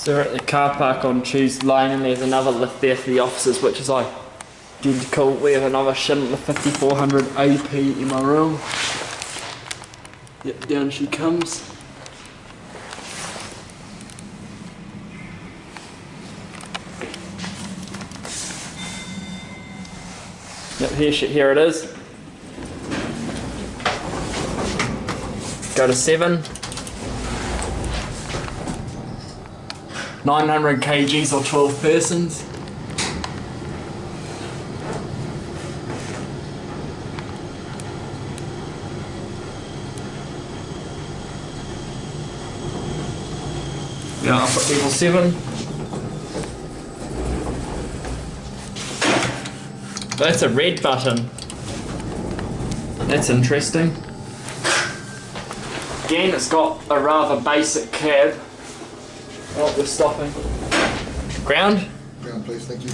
So we're at the car park on Tuesday Lane, and there's another lift there for the officers, which is identical. We have another Schindler 5400 AP MRL. Yep, down she comes. Yep, here it is. Go to 7. 900 kgs or 12 persons. Yeah, I'll put level 7. That's a red button. That's interesting. Again, it's got a rather basic cab. Oh, we're stopping. Ground? Ground, please, thank you.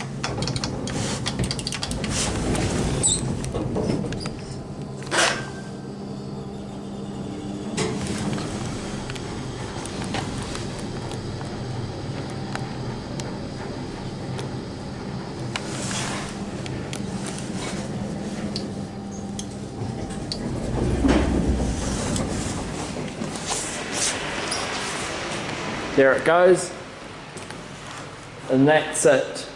There it goes. And that's it.